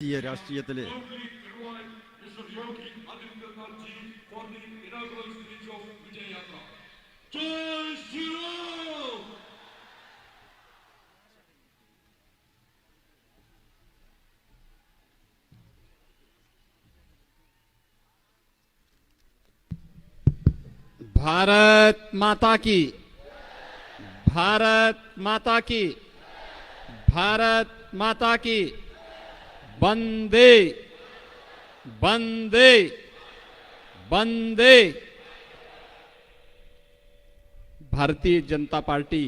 രാഷ്ട്രീയത്തിലെ भारत माता की, भारत माता की, भारत माता की। वंदे वंदे वंदे। भारतीय जनता पार्टी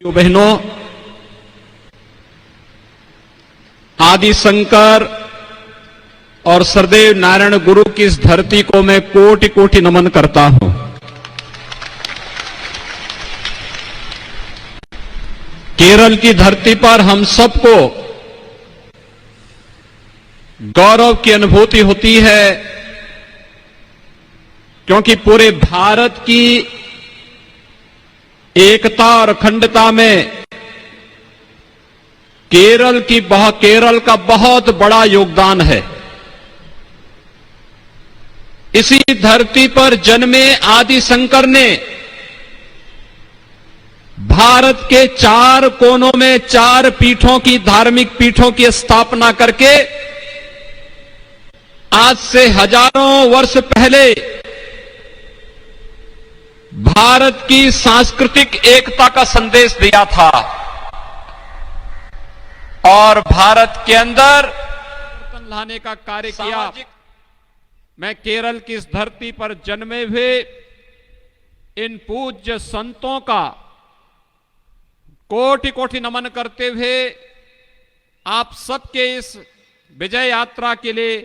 बहनों, आदि शंकर और सरदेव नारायण गुरु की इस धरती को मैं कोटि कोटि नमन करता हूं। केरल की धरती पर हम सबको गौरव की अनुभूति होती है, क्योंकि पूरे भारत की एकता और अखंडता में केरल का बहुत बड़ा योगदान है। इसी धरती पर जन्मे आदि शंकर ने भारत के 4 कोनों में 4 पीठों की, धार्मिक पीठों की स्थापना करके आज से हजारों वर्ष पहले भारत की सांस्कृतिक एकता का संदेश दिया था और भारत के अंदर परिवर्तन लाने का कार्य किया। मैं केरल की इस धरती पर जन्मे हुए इन पूज्य संतों का कोटि कोटि नमन करते हुए आप सबके इस विजय यात्रा के लिए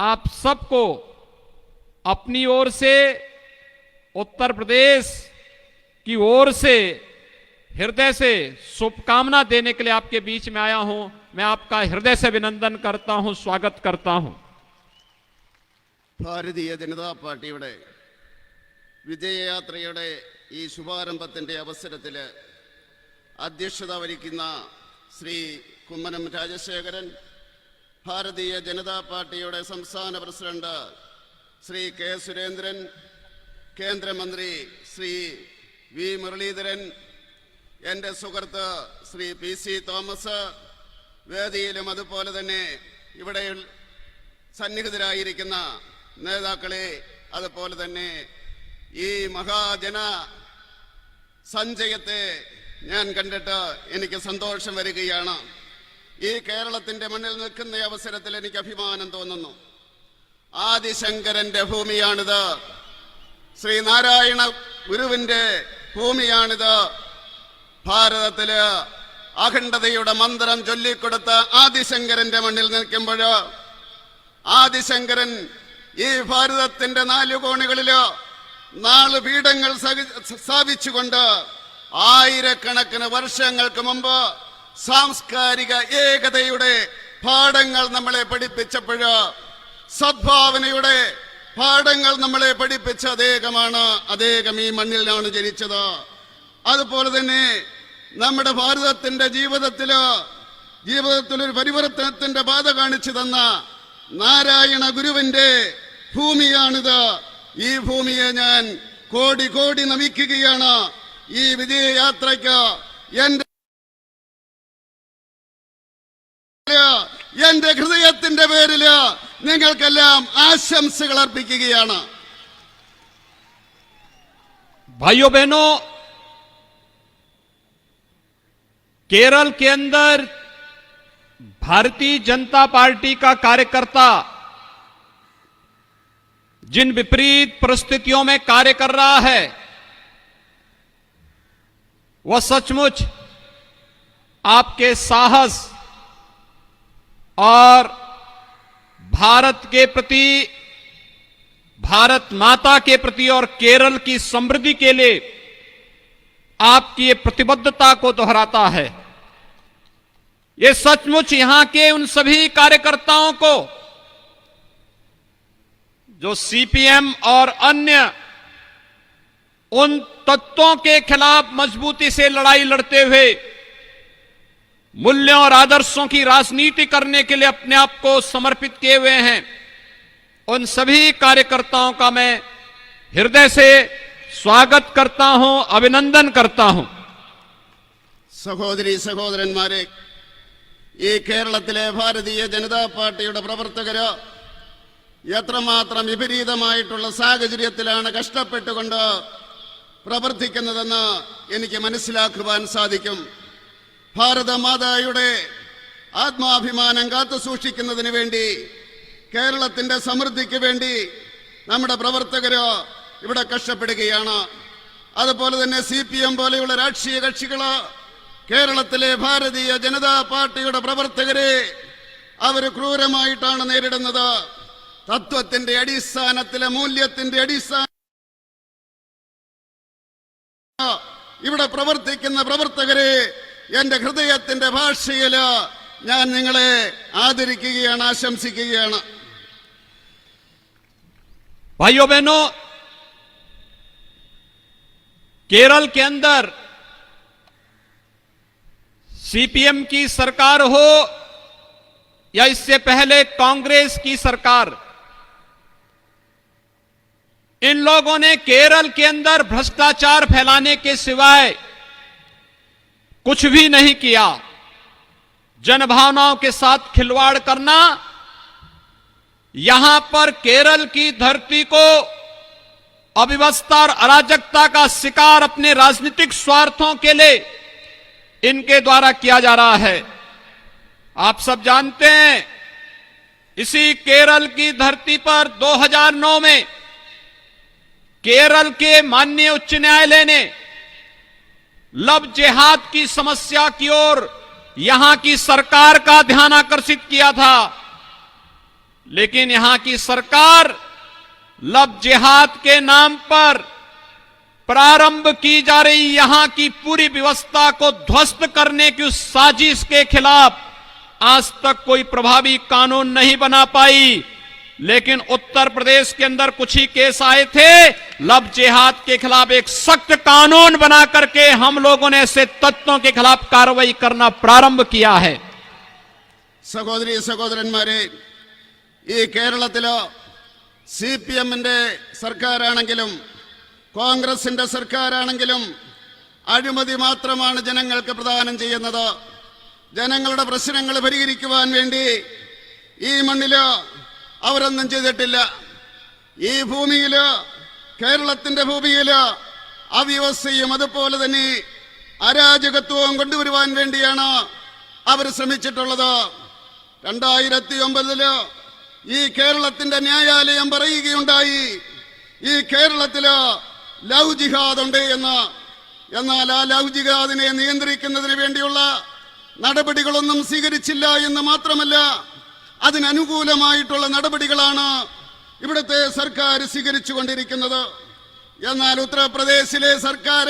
आप सबको अपनी ओर से, उत्तर प्रदेश की ओर से हृदय से शुभकामना देने के लिए आपके बीच में आया हूं। मैं आपका हृदय से अभिनंदन करता हूं, स्वागत करता हूं। ഭാരതീയ ജനതാ പാർട്ടിയുടെ വിജയയാത്രയുടെ ഈ ശുഭാരംഭത്തിന്റെ അവസരത്തിൽ അധ്യക്ഷത വഹിക്കുന്ന ശ്രീ കുമ്മനം രാജശേഖരൻ, ഭാരതീയ ജനതാ പാർട്ടിയുടെ സംസ്ഥാന പ്രസിഡന്റ് ശ്രീ കെ സുരേന്ദ്രൻ, കേന്ദ്രമന്ത്രി ശ്രീ വി മുരളീധരൻ, എൻ്റെ സുഹൃത്ത് ശ്രീ പി സി തോമസ്, വേദിയിലും അതുപോലെ തന്നെ ഇവിടെ സന്നിഹിതരായിരിക്കുന്ന നേതാക്കളെ, അതുപോലെ തന്നെ ഈ മഹാജന സഞ്ചയത്തെ ഞാൻ കണ്ടിട്ട് എനിക്ക് സന്തോഷം വരികയാണ്. ഈ കേരളത്തിൻ്റെ മണ്ണിൽ നിൽക്കുന്ന അവസരത്തിൽ എനിക്ക് അഭിമാനം തോന്നുന്നു. ആദിശങ്കരന്റെ ഭൂമിയാണിത്. ശ്രീനാരായണ ഗുരുവിൻ്റെ ഭൂമിയാണിത്. ഭാരതത്തില് അഖണ്ഡതയുടെ മന്ത്രം ചൊല്ലിക്കൊടുത്ത ആദിശങ്കരന്റെ മണ്ണിൽ നിൽക്കുമ്പോൾ ആദിശങ്കരൻ ഈ ഭാരതത്തിന്റെ 4 കോണുകളില് 4 പീഠങ്ങൾ സ്ഥാപിച്ചുകൊണ്ട് ആയിരക്കണക്കിന് വർഷങ്ങൾക്ക് മുമ്പ് സാംസ്കാരിക ഏകതയുടെ പാഠങ്ങൾ നമ്മളെ പഠിപ്പിച്ചപ്പോൾ, സദ്ഭാവനയുടെ പാഠങ്ങൾ നമ്മളെ പഠിപ്പിച്ച അദ്ദേഹം ഈ മണ്ണിലാണ് ജനിച്ചത്. അതുപോലെ തന്നെ നമ്മുടെ ഭാരതത്തിന്റെ ജീവിതത്തിലൊരു പരിവർത്തനത്തിന്റെ പാത കാണിച്ചു തന്ന നാരായണ ഗുരുവിന്റെ ഭൂമിയാണിത്. ഈ ഭൂമിയെ ഞാൻ കോടി കോടി നമിക്കുകയാണ്. ഈ വിജയയാത്രയ്ക്ക് എന്റെ ഹൃദയത്തിന്റെ പേരില് നിങ്ങൾക്കെല്ലാം ആശംസകൾ അർപ്പിക്കുകയാണ്. भाइयों बहनों, केरल के अंदर भारतीय जनता पार्टी का कार्यकर्ता जिन विपरीत परिस्थितियों में कार्य कर रहा है, वह सचमुच आपके साहस और भारत के प्रति, भारत माता के प्रति और केरल की समृद्धि के लिए आपकी ये प्रतिबद्धता को दोहराता है। ये सचमुच यहां के उन सभी कार्यकर्ताओं को जो सीपीएम और अन्य उन तत्वों के खिलाफ मजबूती से लड़ाई लड़ते हुए मूल्यों और आदर्शों की राजनीति करने के लिए अपने आप को समर्पित किए हुए हैं, उन सभी कार्यकर्ताओं का मैं हृदय से स्वागत करता हूं, अभिनंदन करता हूं. സഹോദരി സഹോദരന്മാരെ, ഈ കേരളത്തിലെ ഭാരതീയ ജനതാ പാർട്ടിയുടെ പ്രവർത്തകര് എത്രമാത്രം വിപരീതമായിട്ടുള്ള സാഹചര്യത്തിലാണ് കഷ്ടപ്പെട്ടുകൊണ്ട് പ്രവർത്തിക്കുന്നതെന്ന് എനിക്ക് മനസ്സിലാക്കുവാൻ സാധിക്കും. ഭാരതമാതായുടെ ആത്മാഭിമാനം കാത്തു സൂക്ഷിക്കുന്നതിന് വേണ്ടി, കേരളത്തിന്റെ സമൃദ്ധിക്ക് വേണ്ടി നമ്മുടെ പ്രവർത്തകര് ഇവിടെ കഷ്ടപ്പെടുകയാണ്. അതുപോലെ തന്നെ CPM പോലെയുള്ള രാഷ്ട്രീയ കക്ഷികള് കേരളത്തിലെ ഭാരതീയ ജനതാ പാർട്ടിയുടെ പ്രവർത്തകരെ അവർ ക്രൂരമായിട്ടാണ് നേരിടുന്നത്. തത്വത്തിന്റെ അടിസ്ഥാനത്തിലെ, മൂല്യത്തിന്റെ അടിസ്ഥാന ഇവിടെ പ്രവർത്തിക്കുന്ന പ്രവർത്തകരെ എന്റെ ഹൃദയത്തിന്റെ ഭാഷയില് ഞാൻ നിങ്ങളെ ആദരിക്കുകയാണ്, ആശംസിക്കുകയാണ്. भाइयों बहनों, केरल के अंदर सीपीएम की सरकार हो या इससे पहले कांग्रेस की सरकार, इन लोगों ने केरल के अंदर भ्रष्टाचार फैलाने के सिवाय कुछ भी नहीं किया. जनभावनाओं के साथ खिलवाड़ करना, यहां पर केरल की धरती को अव्यवस्था और अराजकता का शिकार अपने राजनीतिक स्वार्थों के लिए इनके द्वारा किया जा रहा है. आप सब जानते हैं, इसी केरल की धरती पर 2009 में केरल के माननीय उच्च न्यायालय ने लव जिहाद की समस्या की ओर यहां की सरकार का ध्यान आकर्षित किया था. लेकिन यहां की सरकार लव जिहाद के नाम पर प्रारंभ की जा रही यहां की पूरी व्यवस्था को ध्वस्त करने की उस साजिश के खिलाफ आज तक कोई प्रभावी कानून नहीं बना पाई. लेकिन उत्तर प्रदेश के अंदर कुछ ही केस आए थे, लव जिहाद के खिलाफ एक सख्त कानून बना करके हम लोगों ने ऐसे तत्वों के खिलाफ कार्रवाई करना प्रारंभ किया है. സഹോദരി സഹോദരന്മാരെ, ഈ കേരളത്തില് CPMന്റെ സർക്കാരാണെങ്കിലും കോൺഗ്രസിന്റെ സർക്കാരാണെങ്കിലും അഴിമതി മാത്രമാണ് ജനങ്ങൾക്ക് പ്രദാനം ചെയ്യുന്നത്. ജനങ്ങളുടെ പ്രശ്നങ്ങൾ പരിഹരിക്കുവാൻ വേണ്ടി ഈ മണ്ണില് അവരൊന്നും ചെയ്തിട്ടില്ല. ഈ ഭൂമിയില്, കേരളത്തിന്റെ ഭൂമിയില് അവ്യവസ്ഥയും അതുപോലെ തന്നെ അരാജകത്വവും കൊണ്ടുവരുവാൻ വേണ്ടിയാണ് അവർ ശ്രമിച്ചിട്ടുള്ളത്. 2009 ഈ കേരളത്തിന്റെ ന്യായാലയം പറയുകയുണ്ടായി, ഈ കേരളത്തില് ലവ് ജിഹാദ് ഉണ്ട് എന്ന്. എന്നാൽ ആ ലവ് ജിഹാദിനെ നിയന്ത്രിക്കുന്നതിന് വേണ്ടിയുള്ള നടപടികളൊന്നും സ്വീകരിച്ചില്ല എന്ന് മാത്രമല്ല, അതിനനുകൂലമായിട്ടുള്ള നടപടികളാണ് ഇവിടുത്തെ സർക്കാർ സ്വീകരിച്ചുകൊണ്ടിരിക്കുന്നത്. എന്നാൽ ഉത്തർപ്രദേശിലെ സർക്കാർ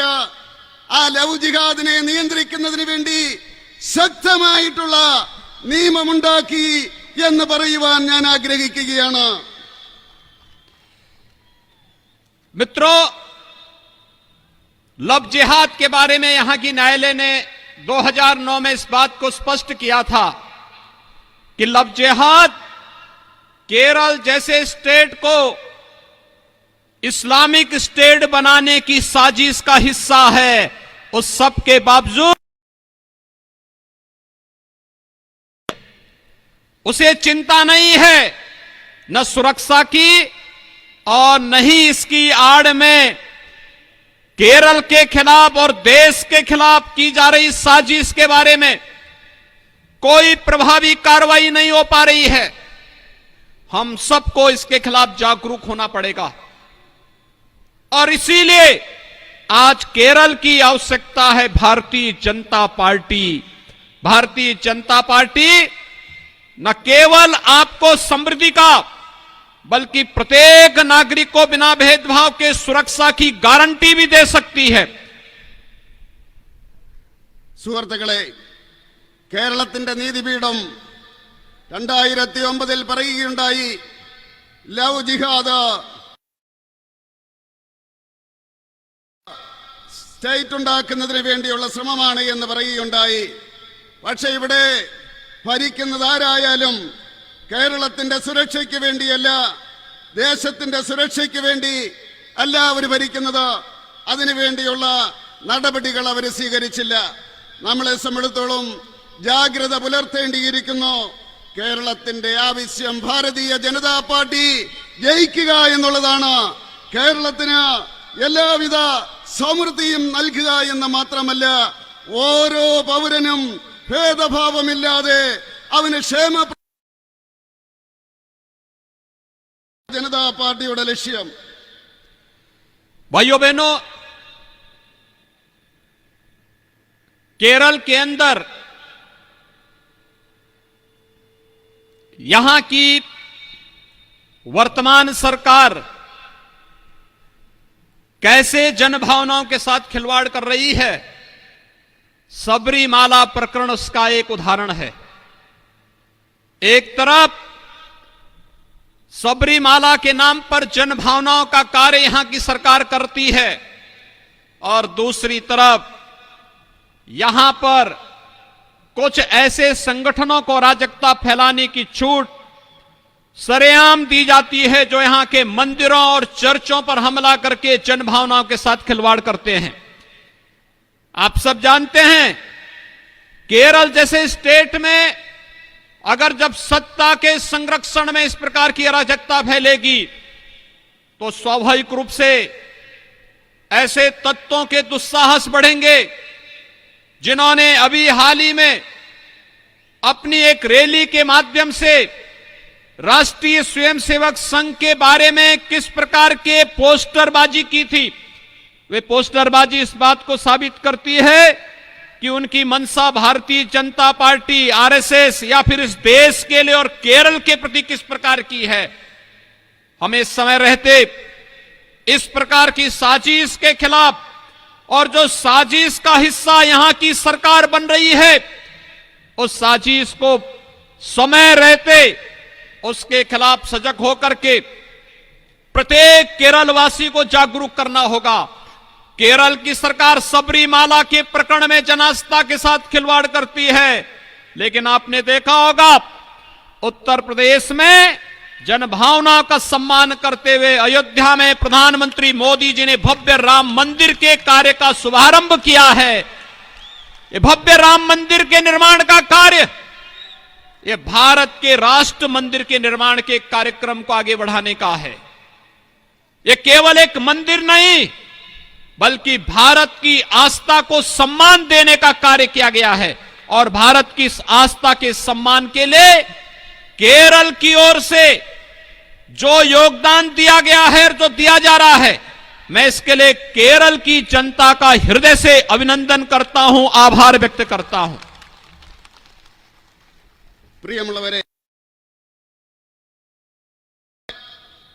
ആ ലവ് ജിഹാദിനെ നിയന്ത്രിക്കുന്നതിന് വേണ്ടി ശക്തമായിട്ടുള്ള നിയമമുണ്ടാക്കി എന്ന് പറയുവാൻ ഞാൻ ആഗ്രഹിക്കുകയാണ്. मित्रों, लव जिहाद के बारे में यहां की न्यायालय ने 2009 में इस बात को स्पष्ट किया था कि लव जिहाद केरल जैसे स्टेट को इस्लामिक स्टेट बनाने की साजिश का हिस्सा है। उस सब के बावजूद उसे चिंता नहीं है, न सुरक्षा की और नहीं इसकी आड़ में केरल के खिलाफ और देश के खिलाफ की जा रही साजिश के बारे में कोई प्रभावी कार्रवाई नहीं हो पा रही है। हम सबको इसके खिलाफ जागरूक होना पड़ेगा और इसीलिए आज केरल की आवश्यकता है भारतीय जनता पार्टी। भारतीय जनता पार्टी न केवल आपको समृद्धि का बल्कि प्रत्येक नागरिक को बिना भेदभाव के सुरक्षा की गारंटी भी दे सकती है। സുഹൃത്തുക്കളെ, കേരളത്തിന്റെ നീതിപീഠം 2009 പറയുകയുണ്ടായി, ലവ് ജിഹാദ് സ്റ്റേറ്റ് ഉണ്ടാക്കുന്നതിന് വേണ്ടിയുള്ള ശ്രമമാണ് എന്ന് പറയുകയുണ്ടായി. പക്ഷേ ഇവിടെ ഭരിക്കുന്നത് ആരായാലും കേരളത്തിന്റെ സുരക്ഷയ്ക്ക് വേണ്ടിയല്ല, ദേശത്തിന്റെ സുരക്ഷയ്ക്ക് വേണ്ടി അല്ല അവർ ഭരിക്കുന്നത്. അതിനുവേണ്ടിയുള്ള നടപടികൾ അവർ സ്വീകരിച്ചില്ല. നമ്മളെ സംബന്ധിച്ചിടത്തോളം ജാഗ്രത പുലർത്തേണ്ടിയിരിക്കുന്നു. കേരളത്തിന്റെ ആവശ്യം ഭാരതീയ ജനതാ പാർട്ടി ജയിക്കുക എന്നുള്ളതാണ്. കേരളത്തിന് എല്ലാവിധ സമൃദ്ധിയും നൽകുക എന്ന് മാത്രമല്ല, ഓരോ പൗരനും ഭേദഭാവമില്ലാതെ അവന് ക്ഷേമ जनता पार्टी लक्ष्य। भाइयों बहनों, केरल के अंदर यहां की वर्तमान सरकार कैसे जनभावनाओं के साथ खिलवाड़ कर रही है, सबरीमाला प्रकरण उसका एक उदाहरण है। एक तरफ सबरीमाला के नाम पर जनभावनाओं का कार्य यहां की सरकार करती है और दूसरी तरफ यहां पर कुछ ऐसे संगठनों को अराजकता फैलाने की छूट सरेआम दी जाती है जो यहां के मंदिरों और चर्चों पर हमला करके जनभावनाओं के साथ खिलवाड़ करते हैं। आप सब जानते हैं, केरल जैसे स्टेट में अगर जब सत्ता के संरक्षण में इस प्रकार की अराजकता फैलेगी तो स्वाभाविक रूप से ऐसे तत्वों के दुस्साहस बढ़ेंगे जिन्होंने अभी हाल ही में अपनी एक रैली के माध्यम से राष्ट्रीय स्वयंसेवक संघ के बारे में किस प्रकार के पोस्टरबाजी की थी। वे पोस्टरबाजी इस बात को साबित करती है कि उनकी मंशा भारतीय जनता पार्टी, आरएसएस या फिर इस देश के लिए और केरल के प्रति किस प्रकार की है। हमें समय रहते इस प्रकार की साजिश के खिलाफ और जो साजिश का हिस्सा यहां की सरकार बन रही है, उस साजिश को समय रहते उसके खिलाफ सजग होकर के प्रत्येक केरल वासी को जागरूक करना होगा। केरल की सरकार सबरीमाला के प्रकरण में जनआस्था के साथ खिलवाड़ करती है, लेकिन आपने देखा होगा उत्तर प्रदेश में जनभावना का सम्मान करते हुए अयोध्या में प्रधानमंत्री मोदी जी ने भव्य राम मंदिर के कार्य का शुभारंभ किया है। ये भव्य राम मंदिर के निर्माण का कार्य, ये भारत के राष्ट्र मंदिर के निर्माण के कार्यक्रम को आगे बढ़ाने का है। ये केवल एक मंदिर नहीं बल्कि भारत की आस्था को सम्मान देने का कार्य किया गया है और भारत की इस आस्था के सम्मान के लिए केरल की ओर से जो योगदान दिया गया है, जो दिया जा रहा है, मैं इसके लिए केरल की जनता का हृदय से अभिनंदन करता हूं, आभार व्यक्त करता हूं। പ്രിയമുള്ളവരെ,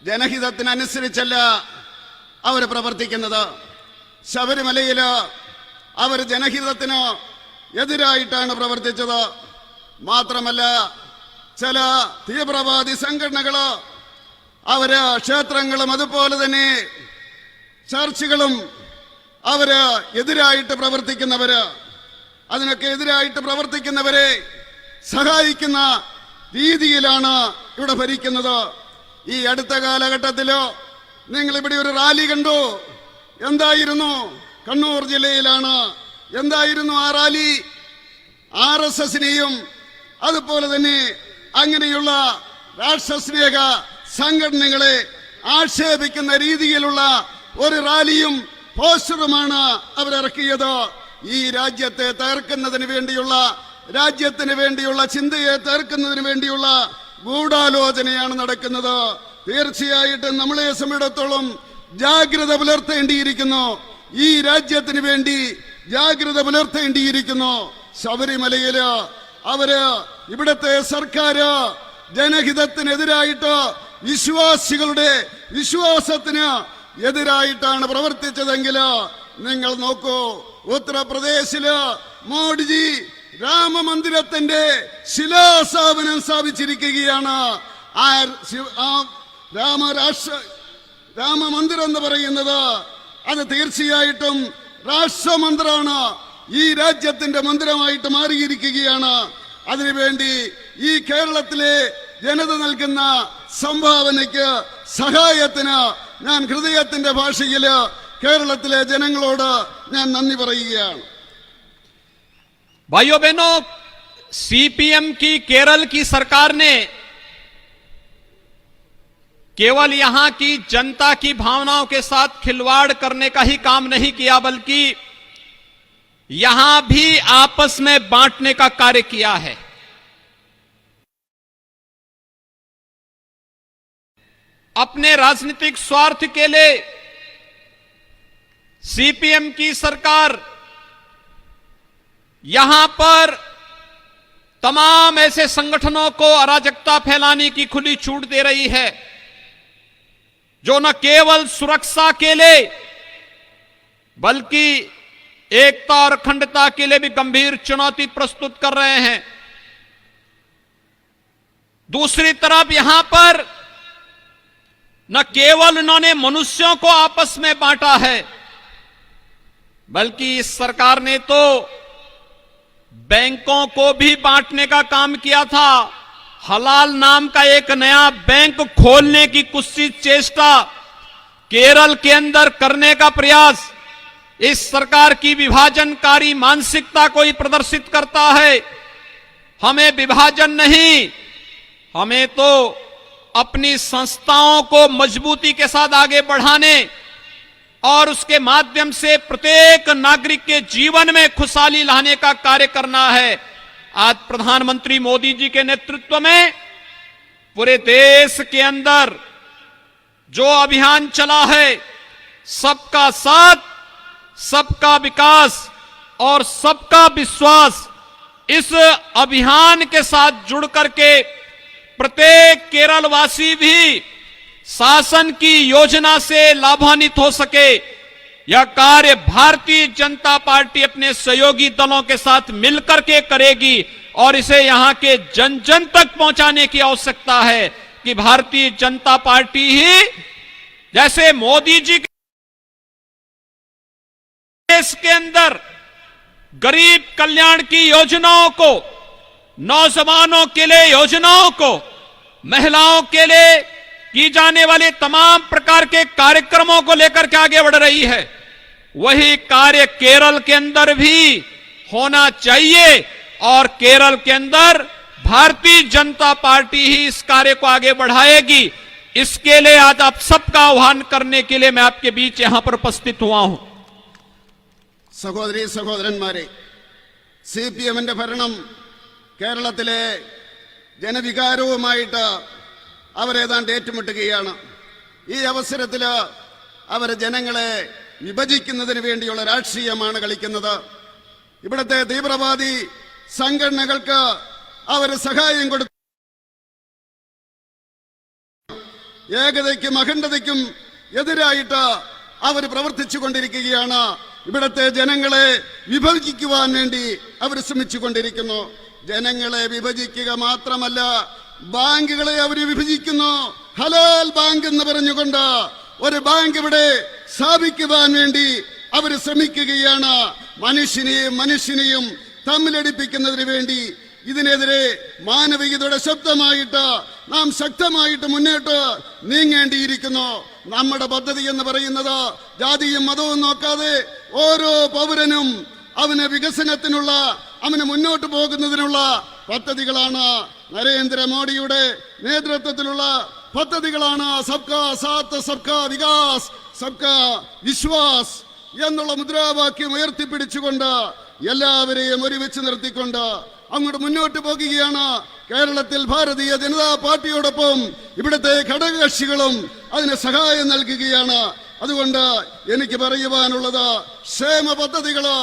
ജനഹിതത്തിനനുസരിച്ചല്ല അവർ പ്രവർത്തിക്കുന്നത്. ശബരിമലയില് അവർ ജനഹിതത്തിന് എതിരായിട്ടാണ് പ്രവർത്തിച്ചത്. മാത്രമല്ല, ചില തീവ്രവാദി സംഘടനകള് അവര് ക്ഷേത്രങ്ങളും അതുപോലെ തന്നെ ചർച്ചുകളും അവര് എതിരായിട്ട് പ്രവർത്തിക്കുന്നവര്, അതിനൊക്കെ എതിരായിട്ട് പ്രവർത്തിക്കുന്നവരെ സഹായിക്കുന്ന രീതിയിലാണ് ഇവിടെ ഭരിക്കുന്നത്. ഈ അടുത്ത കാലഘട്ടത്തിലോ നിങ്ങൾ ഇവിടെ ഒരു റാലി കണ്ടു. എന്തായിരുന്നു? കണ്ണൂർ ജില്ലയിലാണ്. എന്തായിരുന്നു ആ റാലി? RSSനെയും അതുപോലെ തന്നെ അങ്ങനെയുള്ള രാഷ്ട്രസ്നേഹ സംഘടനകളെ ആക്ഷേപിക്കുന്ന രീതിയിലുള്ള ഒരു റാലിയും പോസ്റ്ററുമാണ് അവരിറക്കിയത്. ഈ രാജ്യത്തെ തകർക്കുന്നതിന് വേണ്ടിയുള്ള, രാജ്യത്തിന് വേണ്ടിയുള്ള ചിന്തയെ തകർക്കുന്നതിന് വേണ്ടിയുള്ള ഗൂഢാലോചനയാണ് നടക്കുന്നത്. തീർച്ചയായിട്ടും നമ്മളെ സംബന്ധിച്ചിടത്തോളം ജാഗ്രത പുലർത്തേണ്ടിയിരിക്കുന്നു. ഈ രാജ്യത്തിന് വേണ്ടി ജാഗ്രത പുലർത്തേണ്ടിയിരിക്കുന്നു. ശബരിമലയില് അവര്, ഇവിടത്തെ സർക്കാർ ജനഹിതത്തിനെതിരായിട്ട്, വിശ്വാസികളുടെ വിശ്വാസത്തിന് എതിരായിട്ടാണ് പ്രവർത്തിച്ചതെങ്കിൽ നിങ്ങൾ നോക്കൂ, ഉത്തർപ്രദേശില് മോഡിജി രാമമന്ദിരത്തിന്റെ ശിലാസ്ഥാപനം സ്ഥാപിച്ചിരിക്കുകയാണ്. രാമമന്ദിരം എന്ന് പറയുന്നത് അത് തീർച്ചയായിട്ടും രാഷ്ട്രമന്ദിരമാണ്. ഈ രാജ്യത്തിന്റെ മന്ദിരമായിട്ട് മാറിയിരിക്കുകയാണ്. അതിനുവേണ്ടി ഈ കേരളത്തിലെ ജനത നൽകുന്ന സംഭാവനയ്ക്ക്, സഹായത്തിന് ഞാൻ ഹൃദയത്തിന്റെ ഭാഷയിൽ കേരളത്തിലെ ജനങ്ങളോട് ഞാൻ നന്ദി പറയുകയാണ്. भाइयों बहनों, CPM की केरल की सरकार ने केवल यहां की जनता की भावनाओं के साथ खिलवाड़ करने का ही काम नहीं किया, बल्कि यहां भी आपस में बांटने का कार्य किया है। अपने राजनीतिक स्वार्थ के लिए CPM की सरकार यहां पर तमाम ऐसे संगठनों को अराजकता फैलाने की खुली छूट दे रही है, जो न केवल सुरक्षा के लिए बल्कि एकता और अखंडता के लिए भी गंभीर चुनौती प्रस्तुत कर रहे हैं। दूसरी तरफ यहां पर न केवल उन्होंने मनुष्यों को आपस में बांटा है, बल्कि इस सरकार ने तो बैंकों को भी बांटने का काम किया था। हलाल नाम का एक नया बैंक खोलने की कुत्सित चेष्टा केरल के अंदर करने का प्रयास इस सरकार की विभाजनकारी मानसिकता को ही प्रदर्शित करता है। हमें विभाजन नहीं, हमें तो अपनी संस्थाओं को मजबूती के साथ आगे बढ़ाने और उसके माध्यम से प्रत्येक नागरिक के जीवन में खुशहाली लाने का कार्य करना है। आज प्रधानमंत्री मोदी जी के नेतृत्व में पूरे देश के अंदर जो अभियान चला है, सबका साथ, सबका विकास और सबका विश्वास, इस अभियान के साथ जुड़ करके प्रत्येक केरलवासी भी शासन की योजना से लाभान्वित हो सके, यह कार्य भारतीय जनता पार्टी अपने सहयोगी दलों के साथ मिलकर के करेगी। और इसे यहां के जन जन तक पहुंचाने की आवश्यकता है कि भारतीय जनता पार्टी ही, जैसे मोदी जी के देश के अंदर गरीब कल्याण की योजनाओं को, नौजवानों के लिए योजनाओं को, महिलाओं के लिए की जाने वाले तमाम प्रकार के कार्यक्रमों को लेकर के आगे बढ़ रही है, वही कार्य केरल के अंदर भी होना चाहिए। और केरल के अंदर भारतीय जनता पार्टी ही इस कार्य को आगे बढ़ाएगी। इसके लिए आज आप सबका आह्वान करने के लिए मैं आपके बीच यहां पर उपस्थित हुआ हूं। സഹോദരീ സഹോദരന്മാരെ, CPMന്റെ ഭരണം കേരളത്തിലെ ജനവികാരവുമായിട്ട് അവരേതാണ്ട് ഏറ്റുമുട്ടുകയാണ്. ഈ അവസരത്തിൽ അവര് ജനങ്ങളെ വിഭജിക്കുന്നതിന് വേണ്ടിയുള്ള രാഷ്ട്രീയമാണ് കളിക്കുന്നത്. ഇവിടുത്തെ തീവ്രവാദി സംഘടനകൾക്ക് അവര് സഹായം കൊടുത്തു. ഏകതയ്ക്കും അഖണ്ഡതയ്ക്കും എതിരായിട്ട് അവർ പ്രവർത്തിച്ചു കൊണ്ടിരിക്കുകയാണ്. ഇവിടുത്തെ ജനങ്ങളെ വിഭജിക്കുവാൻ വേണ്ടി അവർ ശ്രമിച്ചു കൊണ്ടിരിക്കുന്നു. ജനങ്ങളെ വിഭജിക്കുക മാത്രമല്ല, ബാങ്കുകളെ അവർ വിഭജിക്കുന്നു. ഹലാൽ ബാങ്ക് എന്ന് പറഞ്ഞുകൊണ്ട് ഒരു ബാങ്ക് ഇവിടെ സ്ഥാപിക്കുവാൻ വേണ്ടി അവർ ശ്രമിക്കുകയാണ്. മനുഷ്യനെയും തമ്മിലടിപ്പിക്കുന്നതിന് വേണ്ടി. ഇതിനെതിരെ മാനവികതയുടെ ശബ്ദമായിട്ട് നാം ശക്തമായിട്ട് മുന്നോട്ട് നീങ്ങേണ്ടിയിരിക്കുന്നു. നമ്മുടെ പദ്ധതി എന്ന് പറയുന്നത് ജാതിയും മതവും നോക്കാതെ ഓരോ പൗരനും അവന് വികസനത്തിനുള്ള, അവന് മുന്നോട്ട് പോകുന്നതിനുള്ള പദ്ധതികളാണ്. നരേന്ദ്രമോദിയുടെ നേതൃത്വത്തിലുള്ള പദ്ധതികളാണ്. സബ്കാ സാത്ത്, സബ്കാ വികാസ്, സബ്കാ വിശ്വാസ് എന്നുള്ള മുദ്രാവാക്യം ഉയർത്തിപ്പിടിച്ചുകൊണ്ട് എല്ലാവരെയും ഒരുമിച്ച് നിർത്തിക്കൊണ്ട് അങ്ങോട്ട് മുന്നോട്ട് പോകുകയാണ്. കേരളത്തിൽ ഭാരതീയ ജനതാ പാർട്ടിയോടൊപ്പം ഇവിടുത്തെ ഘടകകക്ഷികളും അതിന് സഹായം നൽകുകയാണ്. അതുകൊണ്ട് എനിക്ക് പറയുവാനുള്ളത്, ക്ഷേമ പദ്ധതികള്,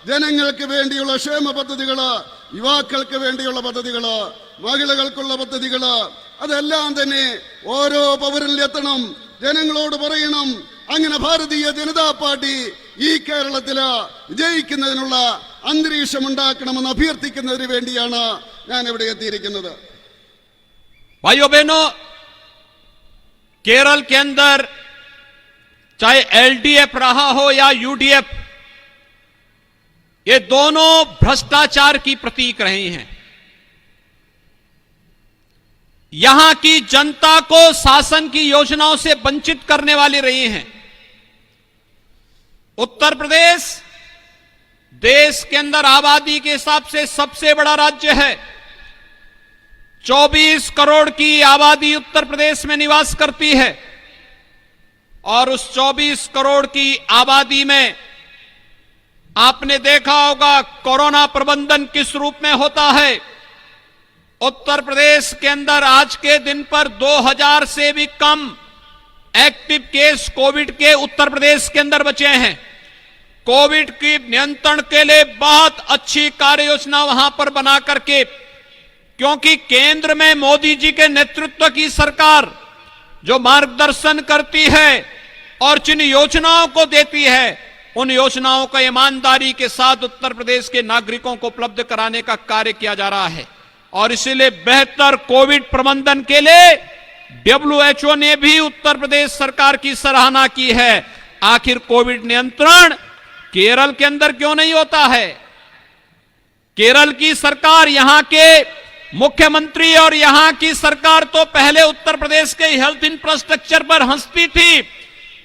ജനങ്ങൾക്ക് വേണ്ടിയുള്ള ക്ഷേമ പദ്ധതികള്, യുവാക്കൾക്ക് വേണ്ടിയുള്ള പദ്ധതികള്, മഹിളകൾക്കുള്ള പദ്ധതികള്, അതെല്ലാം തന്നെ ഓരോ പൗരനിലെത്തണം. ജനങ്ങളോട് പറയണം. അങ്ങനെ ഭാരതീയ ജനതാ പാർട്ടി ഈ കേരളത്തില് വിജയിക്കുന്നതിനുള്ള അന്തരീക്ഷം ഉണ്ടാക്കണമെന്ന് അഭ്യർത്ഥിക്കുന്നതിന് വേണ്ടിയാണ് ഞാൻ ഇവിടെ എത്തിയിരിക്കുന്നത്. भाइयों बहनों, केरल के अंदर चाहे एलडीएफ रहा हो या यूडीएफ, ये दोनों भ्रष्टाचार की प्रतीक रहे हैं. यहां की जनता को शासन की योजनाओं से वंचित करने वाले रहे हैं. उत्तर प्रदेश देश के अंदर आबादी के हिसाब से सबसे बड़ा राज्य है. 24 करोड़ की आबादी उत्तर प्रदेश में निवास करती है. और उस 24 करोड़ की आबादी में आपने देखा होगा कोरोना प्रबंधन किस रूप में होता है. उत्तर प्रदेश के अंदर आज के दिन पर 2000 से भी कम एक्टिव केस कोविड के उत्तर प्रदेश के अंदर बचे हैं. कोविड की नियंत्रण के लिए बहुत अच्छी कार्य योजना वहां पर बना करके, क्योंकि केंद्र में मोदी जी के नेतृत्व की सरकार जो मार्गदर्शन करती है और जिन योजनाओं को देती है, उन योजनाओं का ईमानदारी के साथ उत्तर प्रदेश के नागरिकों को उपलब्ध कराने का कार्य किया जा रहा है. और इसीलिए बेहतर कोविड प्रबंधन के लिए WHO ने भी उत्तर प्रदेश सरकार की सराहना की है. आखिर कोविड नियंत्रण केरल के अंदर क्यों नहीं होता है? केरल की सरकार, यहां के मुख्यमंत्री और यहां की सरकार तो पहले उत्तर प्रदेश के हेल्थ इंफ्रास्ट्रक्चर पर हंसती थी,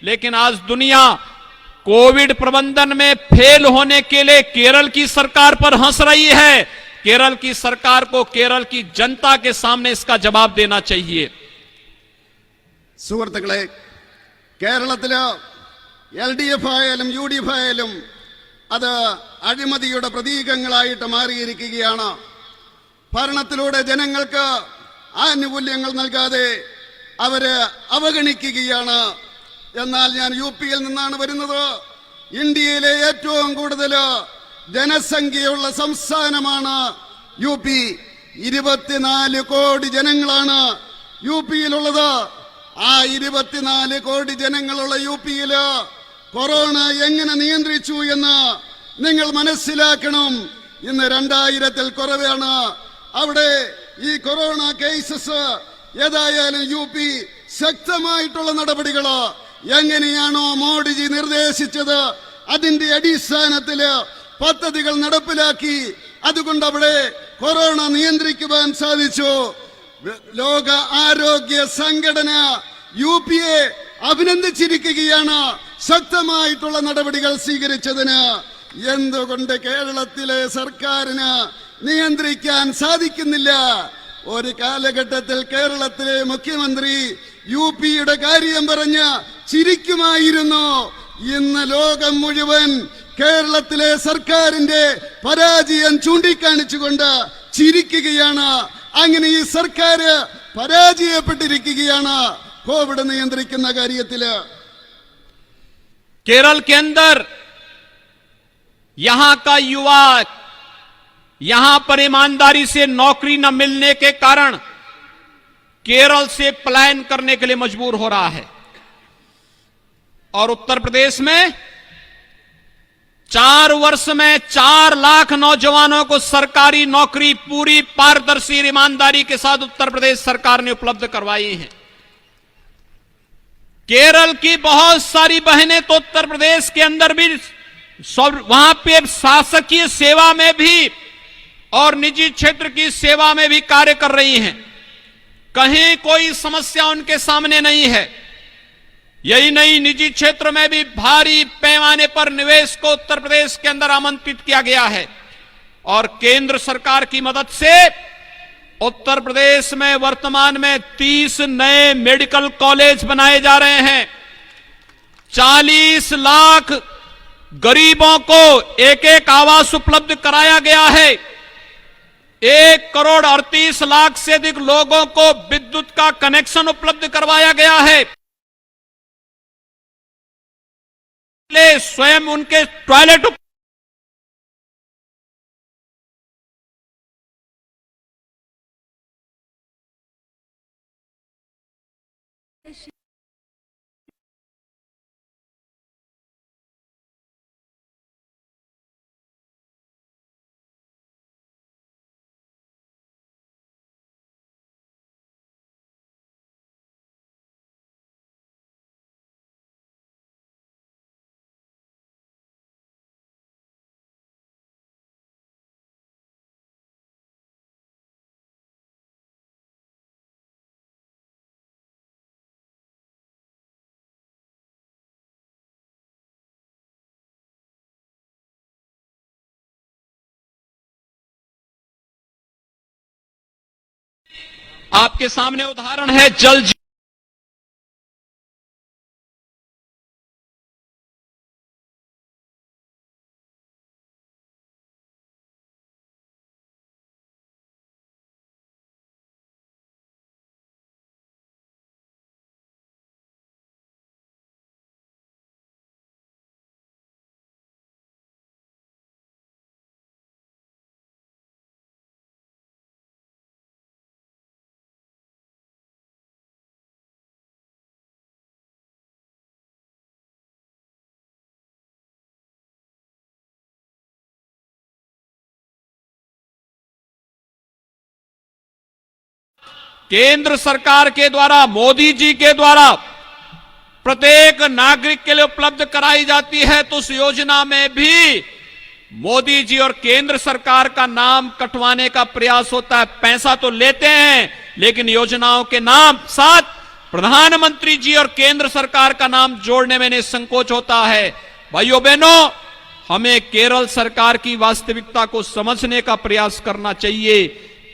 लेकिन आज दुनिया कोविड प्रबंधन में फेल होने के लिए केरल की सरकार पर हंस रही है. केरल की सरकार को केरल की जनता के सामने इसका जवाब देना चाहिए. സുഹൃത്തുക്കളെ, കേരളത്തില് LDF ആയാലും UDF ആയാലും അത് അഴിമതിയുടെ പ്രതീകങ്ങളായിട്ട് മാറിയിരിക്കുകയാണ്. ഭരണത്തിലൂടെ ജനങ്ങൾക്ക് ആനുകൂല്യങ്ങൾ നൽകാതെ അവര് അവഗണിക്കുകയാണ്. എന്നാൽ ഞാൻ UP-യിൽ നിന്നാണ് വരുന്നത്. ഇന്ത്യയിലെ ഏറ്റവും കൂടുതൽ ജനസംഖ്യയുള്ള സംസ്ഥാനമാണ് UP. 24 കോടി ജനങ്ങളാണ് UP-യിലുള്ളത്. ആ 24 കോടി ജനങ്ങളുള്ള UP-യില് കൊറോണ എങ്ങനെ നിയന്ത്രിച്ചു എന്ന് നിങ്ങൾ മനസ്സിലാക്കണം. ഇന്ന് 2000-ൽ കുറവാണ് അവിടെ ഈ കൊറോണ കേസസ്. ഏതായാലും UP ശക്തമായിട്ടുള്ള നടപടികൾ എങ്ങനെയാണോ മോഡിജി നിർദ്ദേശിച്ചത്, അതിന്റെ അടിസ്ഥാനത്തില് പദ്ധതികൾ നടപ്പിലാക്കി. അതുകൊണ്ട് അവിടെ കൊറോണ നിയന്ത്രിക്കുവാൻ സാധിച്ചു. ലോക ആരോഗ്യ സംഘടന UP-യെ അഭിനന്ദിച്ചിരിക്കുകയാണ് ശക്തമായിട്ടുള്ള നടപടികൾ സ്വീകരിച്ചതിന്. എന്തുകൊണ്ട് കേരളത്തിലെ സർക്കാരിന് നിയന്ത്രിക്കാൻ സാധിക്കുന്നില്ല? ഒരു കാലഘട്ടത്തിൽ കേരളത്തിലെ മുഖ്യമന്ത്രി UP-യുടെ കാര്യം പറഞ്ഞ് ചിരിക്കുമായിരുന്നു. ഇന്ന് ലോകം മുഴുവൻ കേരളത്തിലെ സർക്കാരിന്റെ പരാജയം ചൂണ്ടിക്കാണിച്ചുകൊണ്ട് ചിരിക്കുകയാണ്. അങ്ങനെ ഈ സർക്കാർ പരാജയപ്പെട്ടിരിക്കുകയാണ് കോവിഡ് നിയന്ത്രിക്കുന്ന കാര്യത്തില്. केरल के अंदर यहां का युवा यहां पर ईमानदारी से नौकरी न मिलने के कारण केरल से पलायन करने के लिए मजबूर हो रहा है। और उत्तर प्रदेश में 4 वर्ष में 4 लाख नौजवानों को सरकारी नौकरी पूरी पारदर्शी ईमानदारी के साथ उत्तर प्रदेश सरकार ने उपलब्ध करवाई है। केरल की बहुत सारी बहनें तो उत्तर प्रदेश के अंदर भी वहां पे शासकीय सेवा में भी और निजी क्षेत्र की सेवा में भी कार्य कर रही हैं। कहीं कोई समस्या उनके सामने नहीं है। यही नहीं, निजी क्षेत्र में भी भारी पैमाने पर निवेश को उत्तर प्रदेश के अंदर आमंत्रित किया गया है। और केंद्र सरकार की मदद से उत्तर प्रदेश में वर्तमान में 30 नए मेडिकल कॉलेज बनाए जा रहे हैं। 40 लाख गरीबों को एक आवास उपलब्ध कराया गया है। 1,38,00,000 से अधिक लोगों को विद्युत का कनेक्शन उपलब्ध करवाया गया है। स्वयं उनके टॉयलेट आपके सामने उदाहरण है जल केंद्र सरकार के द्वारा, मोदी जी के द्वारा प्रत्येक नागरिक के लिए उपलब्ध कराई जाती है, तो उस योजना में भी मोदी जी और केंद्र सरकार का नाम कटवाने का प्रयास होता है। पैसा तो लेते हैं, लेकिन योजनाओं के नाम साथ प्रधानमंत्री जी और केंद्र सरकार का नाम जोड़ने में संकोच होता है। भाइयों बहनों, हमें केरल सरकार की वास्तविकता को समझने का प्रयास करना चाहिए।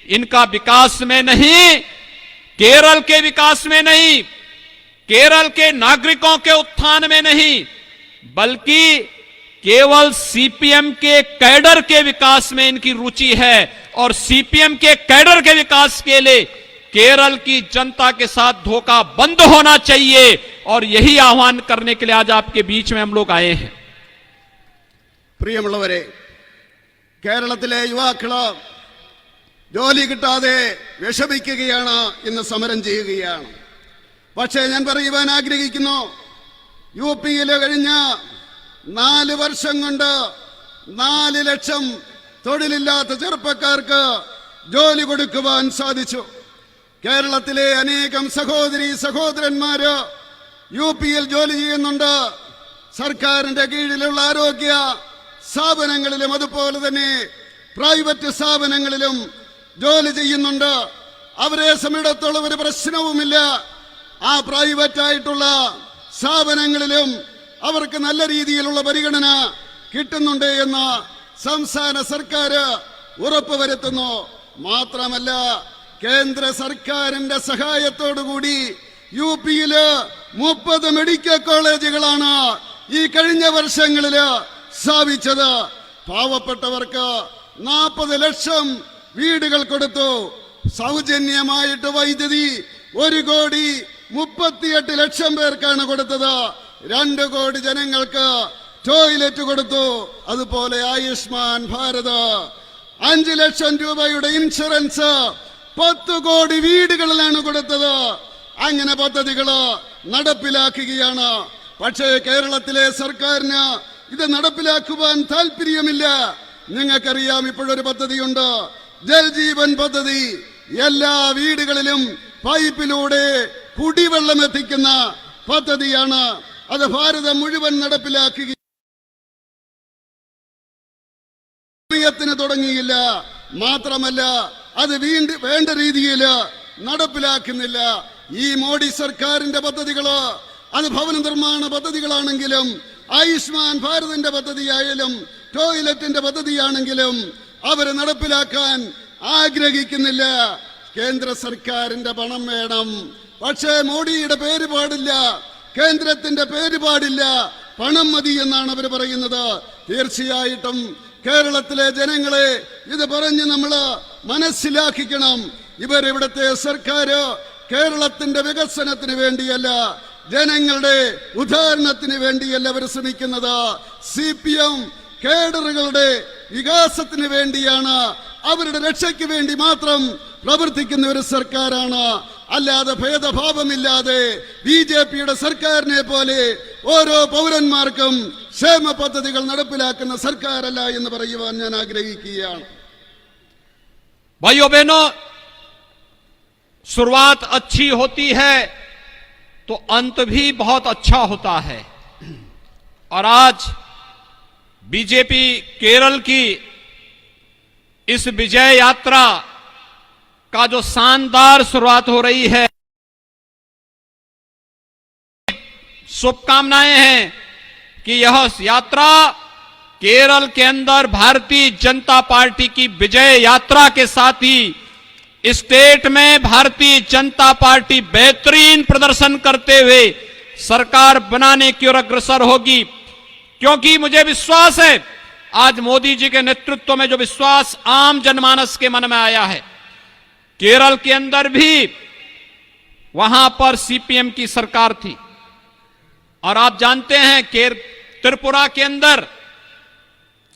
इनका विकास में नहीं, केरल के विकास में नहीं, केरल के नागरिकों के उत्थान में नहीं, बल्कि केवल सीपीएम के कैडर के विकास में इनकी रुचि है। और सीपीएम के कैडर के विकास के लिए केरल की जनता के साथ धोखा बंद होना चाहिए। और यही आह्वान करने के लिए आज आपके बीच में हम लोग आए हैं। പ്രിയമുള്ളവരെ, കേരളത്തിലെ യുവാക്കള് ജോലി കിട്ടാതെ വിഷമിക്കുകയാണ്, ഇന്ന് സമരം ചെയ്യുകയാണ്. പക്ഷേ ഞാൻ പറയുവാൻ ആഗ്രഹിക്കുന്നു, യുപിയിലെ കഴിഞ്ഞ 4 വർഷം കൊണ്ട് 4 ലക്ഷം തൊഴിലില്ലാത്ത ചെറുപ്പക്കാർക്ക് ജോലി കൊടുക്കുവാൻ സാധിച്ചു. കേരളത്തിലെ അനേകം സഹോദരി സഹോദരന്മാര് യുപിയിൽ ജോലി ചെയ്യുന്നുണ്ട്. സർക്കാരിന്റെ കീഴിലുള്ള ആരോഗ്യ സ്ഥാപനങ്ങളിലും അതുപോലെ തന്നെ പ്രൈവറ്റ് സ്ഥാപനങ്ങളിലും ജോലി ചെയ്യുന്നുണ്ട്. അവരെ സംബന്ധിച്ചിടത്തോളം ഒരു പ്രശ്നവുമില്ല. ആ പ്രൈവറ്റ് ആയിട്ടുള്ള സ്ഥാപനങ്ങളിലും അവർക്ക് നല്ല രീതിയിലുള്ള പരിഗണന കിട്ടുന്നുണ്ട് എന്ന് സംസ്ഥാന സർക്കാർ ഉറപ്പുവരുത്തുന്നു. മാത്രമല്ല, കേന്ദ്ര സർക്കാരിന്റെ സഹായത്തോടുകൂടി യുപിയില് 30 മെഡിക്കൽ കോളേജുകളാണ് ഈ കഴിഞ്ഞ വർഷങ്ങളിൽ സ്ഥാപിച്ചത്. പാവപ്പെട്ടവർക്ക് 40 ലക്ഷം വീടുകൾ കൊടുത്തു. സൗജന്യമായിട്ട് വൈദ്യുതി 1,38,00,000 പേർക്കാണ് കൊടുത്തത്. 2 കോടി ജനങ്ങൾക്ക് ടോയ്ലറ്റ് കൊടുത്തു. അതുപോലെ ആയുഷ്മാൻ ഭാരത് 5 ലക്ഷം രൂപയുടെ ഇൻഷുറൻസ് 10 കോടി വീടുകളിലാണ് കൊടുത്തത്. അങ്ങനെ പദ്ധതികള് നടപ്പിലാക്കുകയാണ്. പക്ഷേ കേരളത്തിലെ സർക്കാരിന് ഇത് നടപ്പിലാക്കുവാൻ താല്പര്യമില്ല. നിങ്ങൾക്കറിയാം, ഇപ്പോഴൊരു പദ്ധതിയുണ്ട്, ജൽജീവൻ പദ്ധതി. എല്ലാ വീടുകളിലും പൈപ്പിലൂടെ കുടിവെള്ളം എത്തിക്കുന്ന പദ്ധതിയാണ്. അത് ഭാരതം മുഴുവൻ നടപ്പിലാക്കുക തുടങ്ങിയില്ല. മാത്രമല്ല, അത് വേണ്ട രീതിയിൽ നടപ്പിലാക്കുന്നില്ല. ഈ മോഡി സർക്കാരിന്റെ പദ്ധതികള്, അത് ഭവന നിർമ്മാണ പദ്ധതികളാണെങ്കിലും ആയുഷ്മാൻ ഭാരതിന്റെ പദ്ധതിയായാലും ടോയ്ലറ്റിന്റെ പദ്ധതിയാണെങ്കിലും അവര് നടപ്പിലാക്കാൻ ആഗ്രഹിക്കുന്നില്ല. കേന്ദ്ര സർക്കാരിന്റെ പണം വേണം, പക്ഷേ മോഡിയുടെ പേര് പാടില്ല, കേന്ദ്രത്തിന്റെ പേര് പാടില്ല, പണം മതി എന്നാണ് അവർ പറയുന്നത്. തീർച്ചയായിട്ടും കേരളത്തിലെ ജനങ്ങളെ ഇത് പറഞ്ഞ് നമ്മൾ മനസ്സിലാക്കിക്കണം. ഇവരിവിടുത്തെ സർക്കാർ കേരളത്തിന്റെ വികസനത്തിന് വേണ്ടിയല്ല, ജനങ്ങളുടെ ഉദാഹരണത്തിന് വേണ്ടിയല്ല അവർ ശ്രമിക്കുന്നത്. CPM കേഡറുകളുടെ വികാസത്തിന് വേണ്ടിയാണ്, അവരുടെ രക്ഷയ്ക്ക് വേണ്ടി മാത്രം പ്രവർത്തിക്കുന്ന ഒരു സർക്കാരാണ്. അല്ലാതെ ഭേദഭാവമില്ലാതെ BJPയുടെ സർക്കാരിനെ പോലെ ഓരോ പൗരന്മാർക്കും ക്ഷേമ പദ്ധതികൾ നടപ്പിലാക്കുന്ന സർക്കാരല്ല എന്ന് പറയുവാൻ ഞാൻ ആഗ്രഹിക്കുകയാണ്. भाइयों बहनों, शुरुआत अच्छी होती है तो अंत भी बहुत अच्छा होता है। और आज बीजेपी केरल की इस विजय यात्रा का जो शानदार शुरुआत हो रही है, शुभकामनाएं हैं कि यह यात्रा केरल के अंदर भारतीय जनता पार्टी की विजय यात्रा के साथ ही स्टेट में भारतीय जनता पार्टी बेहतरीन प्रदर्शन करते हुए सरकार बनाने की ओर अग्रसर होगी। क्योंकि मुझे विश्वास है, आज मोदी जी के नेतृत्व में जो विश्वास आम जनमानस के मन में आया है, केरल के अंदर भी वहां पर CPM की सरकार थी। और आप जानते हैं त्रिपुरा के अंदर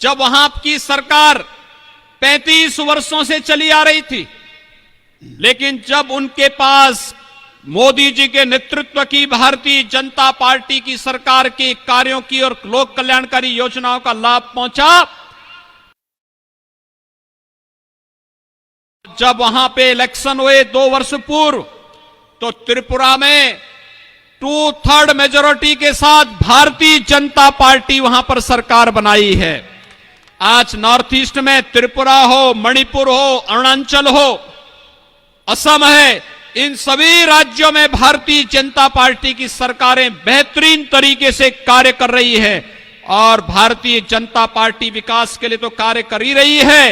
जब वहां की सरकार 35 वर्षों से चली आ रही थी, लेकिन जब उनके पास मोदी जी के नेतृत्व की भारतीय जनता पार्टी की सरकार के कार्यों की और लोक कल्याणकारी योजनाओं का लाभ पहुंचा, जब वहां पे इलेक्शन हुए 2 वर्ष पूर्व, तो त्रिपुरा में 2/3 मेजोरिटी के साथ भारतीय जनता पार्टी वहां पर सरकार बनाई है। आज नॉर्थ ईस्ट में त्रिपुरा हो, मणिपुर हो, अरुणाचल हो, असम है, इन सभी राज्यों में भारतीय जनता पार्टी की सरकारें बेहतरीन तरीके से कार्य कर रही है। और भारतीय जनता पार्टी विकास के लिए तो कार्य कर ही रही है,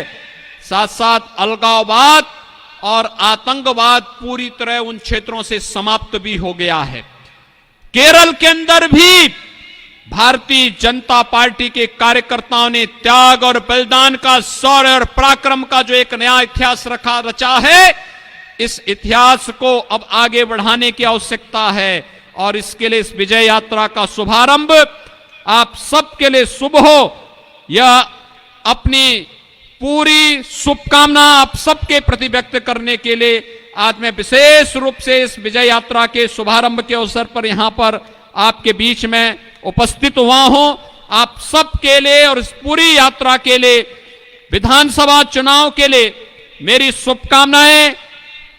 साथ साथ अलगाववाद और आतंकवाद पूरी तरह उन क्षेत्रों से समाप्त भी हो गया है। केरल के अंदर भी भारतीय जनता पार्टी के कार्यकर्ताओं ने त्याग और बलिदान का, शौर्य और पराक्रम का जो एक नया इतिहास रचा है, इस इतिहास को अब आगे बढ़ाने की आवश्यकता है। और इसके लिए इस विजय यात्रा का शुभारंभ आप सबके लिए शुभ हो, यह अपनी पूरी शुभकामना आप सबके प्रति व्यक्त करने के लिए आज मैं विशेष रूप से इस विजय यात्रा के शुभारंभ के अवसर पर यहां पर आपके बीच में उपस्थित हुआ हूं। आप सबके लिए और इस पूरी यात्रा के लिए, विधानसभा चुनाव के लिए मेरी शुभकामनाएं,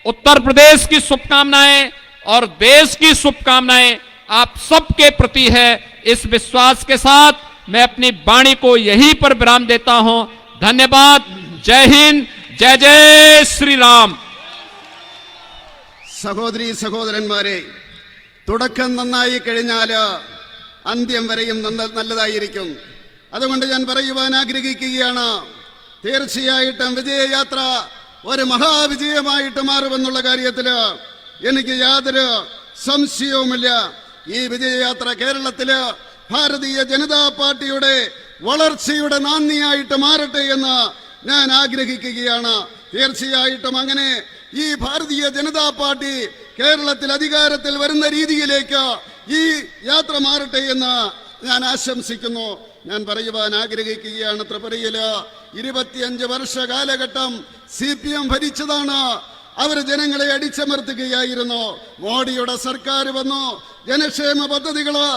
उत्तर प्रदेश की शुभकामनाएं और देश की शुभकामनाएं आप सबके प्रति है। इस विश्वास के साथ मैं अपनी वाणी को यहीं पर विराम देता हूं। धन्यवाद। जय हिंद, जय जय श्री राम। സഹോദരീ സഹോദരന്മാരെ, തുടക്കം നന്നായി കഴിഞ്ഞാൽ അന്ത്യം വരെയും നല്ലതായിരിക്കും. അതുകൊണ്ട് ഞാൻ പറയുവാൻ ആഗ്രഹിക്കുകയാണ്, തീർച്ചയായിട്ടും വിജയയാത്ര ഒരു മഹാവിജയമായിട്ട് മാറുമെന്നുള്ള കാര്യത്തിൽ എനിക്ക് യാതൊരു സംശയവുമില്ല. ഈ വിജയയാത്ര കേരളത്തില് ഭാരതീയ ജനതാ പാർട്ടിയുടെ വളർച്ചയുടെ നാന്ദിയായിട്ട് മാറട്ടെ എന്ന് ഞാൻ ആഗ്രഹിക്കുകയാണ്. തീർച്ചയായിട്ടും അങ്ങനെ ഈ ഭാരതീയ ജനതാ പാർട്ടി കേരളത്തിൽ അധികാരത്തിൽ വരുന്ന രീതിയിലേക്ക് ഈ യാത്ര മാറട്ടെ എന്ന് ഞാൻ ആശംസിക്കുന്നു. ഞാൻ പറയുവാൻ ആഗ്രഹിക്കുകയാണ്, ത്രിപുരയില് 25 വർഷ കാലഘട്ടം CPM ഭരിച്ചതാണ്. അവർ ജനങ്ങളെ അടിച്ചമർത്തുകയായിരുന്നു. മോഡിയുടെ സർക്കാർ വന്നു, ജനക്ഷേമ പദ്ധതികള്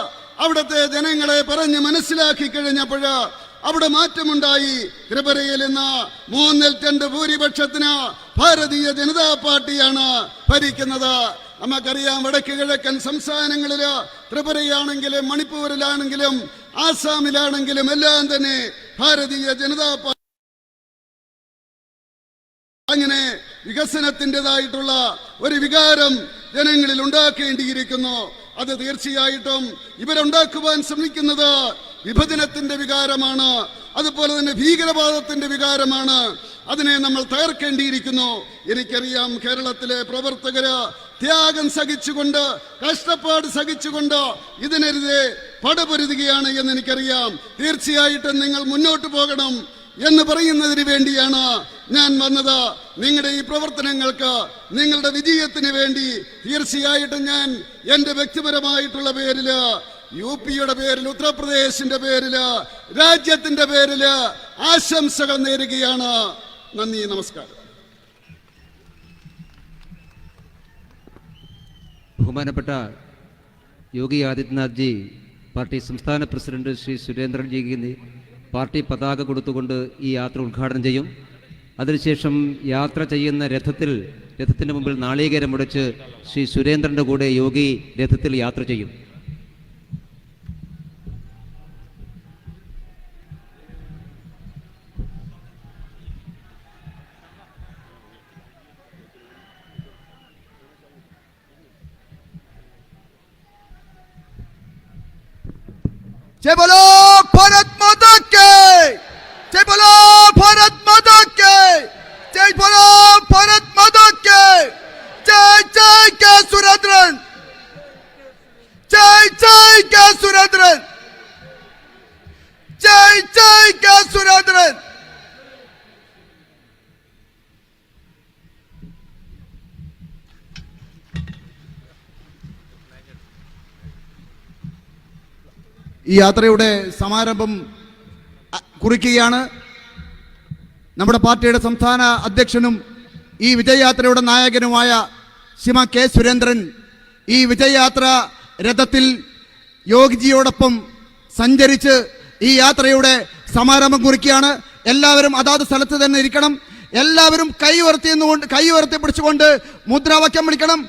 അവിടുത്തെ ജനങ്ങളെ പറഞ്ഞ് മനസ്സിലാക്കി കഴിഞ്ഞപ്പോൾ അവിടെ മാറ്റമുണ്ടായി. ത്രിപുരയിൽ ഇന്ന് 3-2 ഭൂരിപക്ഷത്തിന് ഭാരതീയ ജനതാ പാർട്ടിയാണ് ഭരിക്കുന്നത്. നമുക്കറിയാം, വടക്ക് കിഴക്കൻ സംസ്ഥാനങ്ങളില് ത്രിപുരയാണെങ്കിലും മണിപ്പൂരിലാണെങ്കിലും ആസാമിലാണെങ്കിലും എല്ലാം തന്നെ ഭാരതീയ ജനതാ പാർട്ടി അങ്ങനെ വികസനത്തിൻ്റെതായിട്ടുള്ള ഒരു വികാരം ജനങ്ങളിൽ ഉണ്ടാക്കേണ്ടിയിരിക്കുന്നു. അത് തീർച്ചയായിട്ടും ഇവരുണ്ടാക്കുവാൻ ശ്രമിക്കുന്നത് വിഭജനത്തിന്റെ വികാരമാണ്, അതുപോലെ തന്നെ ഭീകരവാദത്തിന്റെ വികാരമാണ്. അതിനെ നമ്മൾ തകർക്കേണ്ടിയിരിക്കുന്നു. എനിക്കറിയാം, കേരളത്തിലെ പ്രവർത്തകര് ത്യാഗം സഹിച്ചുകൊണ്ട്, കഷ്ടപ്പാട് സഹിച്ചുകൊണ്ട് ഇതിനെതിരെ പടപൊരുതുകയാണ് എന്ന് എനിക്കറിയാം. തീർച്ചയായിട്ടും നിങ്ങൾ മുന്നോട്ട് പോകണം എന്ന് പറയുന്നതിന് വേണ്ടിയാണ് ഞാൻ വന്നത്. നിങ്ങളുടെ ഈ പ്രവർത്തനങ്ങൾക്ക്, നിങ്ങളുടെ വിജയത്തിന് വേണ്ടി തീർച്ചയായിട്ടും ഞാൻ എൻ്റെ വ്യക്തിപരമായിട്ടുള്ള പേരില്, UP-യുടെ പേരിൽ, ഉത്തർപ്രദേശിന്റെ പേരില്, രാജ്യത്തിന്റെ പേരില് ആശംസകൾ നേരുകയാണ്. നന്ദി, നമസ്കാരം. ബഹുമാനപ്പെട്ട യോഗി ആദിത്യനാഥ് ജി, പാർട്ടി സംസ്ഥാന പ്രസിഡന്റ് ശ്രീ സുരേന്ദ്രൻ ജിക്ക് പാർട്ടി പതാക കൊടുത്തുകൊണ്ട് ഈ യാത്ര ഉദ്ഘാടനം ചെയ്യും. അതിനുശേഷം യാത്ര ചെയ്യുന്ന രഥത്തിന് മുമ്പിൽ നാളികേരം മുടച്ച് ശ്രീ സുരേന്ദ്രൻ്റെ കൂടെ യോഗി രഥത്തിൽ യാത്ര ചെയ്യും. जय बोलो भारत माता के, जय बोलो भारत माता के, जय बोलो भारत माता के, जय जय के सुरेंद्रन, जय जय के सुरेंद्रन, जय जय के सुरेंद्रन. ഈ യാത്രയുടെ സമാരംഭം കുറിക്കുകയാണ്. നമ്മുടെ പാർട്ടിയുടെ സംസ്ഥാന അധ്യക്ഷനും ഈ വിജയയാത്രയുടെ നായകനുമായ ശ്രീമാൻ K. സുരേന്ദ്രൻ ഈ വിജയയാത്ര രഥത്തിൽ യോഗിജിയോടൊപ്പം സഞ്ചരിച്ച് ഈ യാത്രയുടെ സമാരംഭം കുറിക്കുകയാണ്. എല്ലാവരും അതാത് സ്ഥലത്ത് തന്നെ ഇരിക്കണം. എല്ലാവരും കൈ ഉയർത്തി പിടിച്ചുകൊണ്ട് മുദ്രാവാക്യം വിളിക്കണം.